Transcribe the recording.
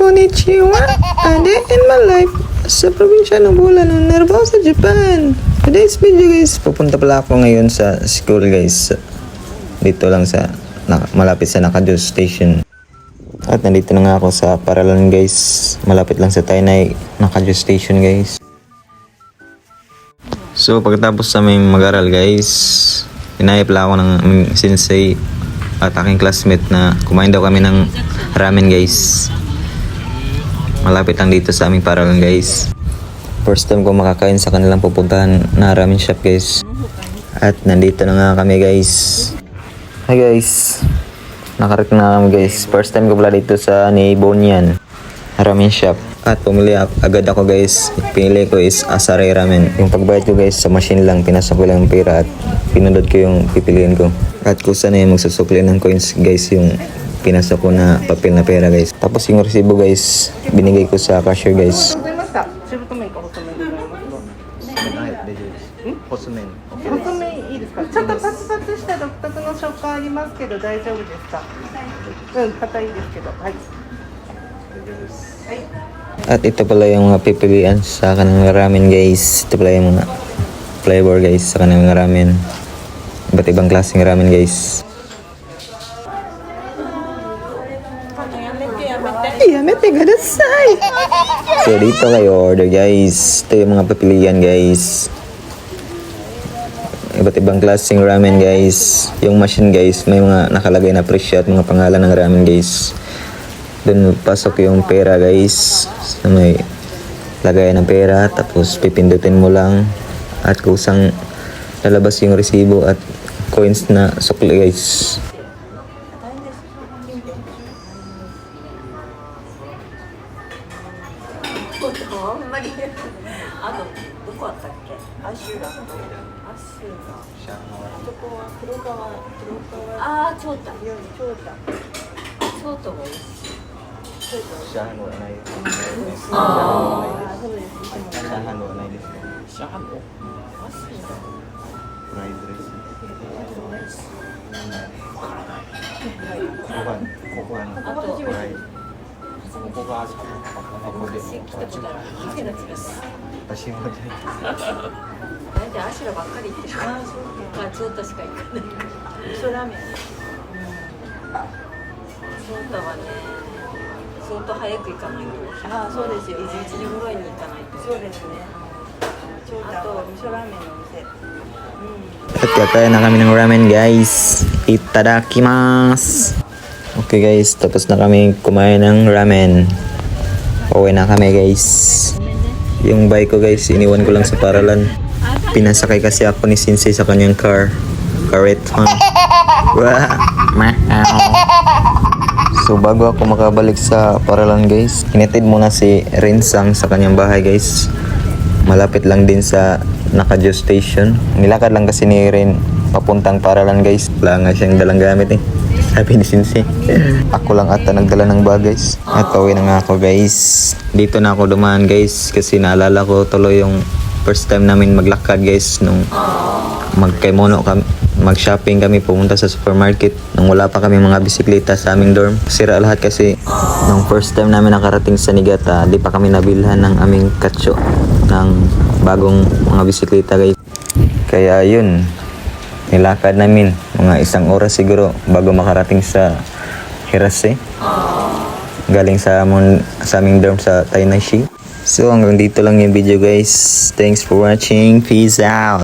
Konnichiwa. A day in my life sa probinsya ng Bulan ng Nervosa, Japan. Today's video guys, pupunta pala ako ngayon sa school guys. Dito lang sa malapit sa Nakaju Station. At nandito na nga ako sa Paralan guys. Malapit lang sa Tainay Nakaju Station guys. So pagkatapos sa aming mag-aral guys, inayap lang ako ng aming sensei at aking classmate na kumain daw kami ng ramen guys. Malapit lang dito sa aming Paralan guys. First time ko makakain sa kanilang pupuntahan na ramen shop guys. At nandito na nga kami guys. Hi guys, nakarik na kami guys. First time ko pala dito sa Nibonian ramen shop. At pumili agad ako guys. Pinili ko is Asare ramen. Yung pagbayad ko guys sa machine lang, pinasok ko lang yung pera at pinundot ko yung pipiliin ko. At kung saan yung magsusukli ng coins guys, yung pinasok ko na papel na pera guys. Tapos yung resibo guys, binigay ko sa cashier guys. At ito pala yung mga pipilian sa kanilang ramen guys. Ito pala yung mga flavor guys sa kanilang ramen. Iba't ibang klaseng ramen guys. Yamete kudasai. So dito kayo order guys. Ito yung mga pipilian guys. Iba't ibang klaseng ramen guys. Yung machine guys, may mga nakalagay na presyo at mga pangalan ng ramen guys. Doon pasok yung pera guys. So, may lagay ng pera, tapos pipindutin mo lang at kusang lalabas yung resibo at coins na sukli guys. At kaya na kami ng ramen guys. Itadakimasu. Okay guys, tapos na kami kumain ng ramen. Pauwi na kami guys. Yung bike ko guys, iniwan ko lang sa Paralan. Pinasakay kasi ako ni Sensei sa kanyang car. Kareton. So bago ako makabalik sa Paralan guys, inatid muna si Rinsang sa kanyang bahay guys. Malapit lang din sa Nakaju Station. Nilakad lang kasi ni Rin papuntang Paralan guys. Wala nga siyang dalang gamit eh. Sabi ni Sensei. Ako lang ata nagdala ng bag guys. At pauwi na nga ako guys. Dito na ako dumaan guys kasi naalala ko tuloy yung first time namin maglakad guys nung magkaimono kami. Mag-shopping kami, pumunta sa supermarket nung wala pa kami mga bisikleta sa aming dorm. Sira lahat kasi nung first time namin nakarating sa Niigata, di pa kami nabilhan ng aming katso ng bagong mga bisikleta guys. Kaya yun, nilakad namin mga 1 oras siguro bago makarating sa Hirase. Galing sa aming dorm sa Tainai. So hanggang dito lang yung video guys. Thanks for watching. Peace out.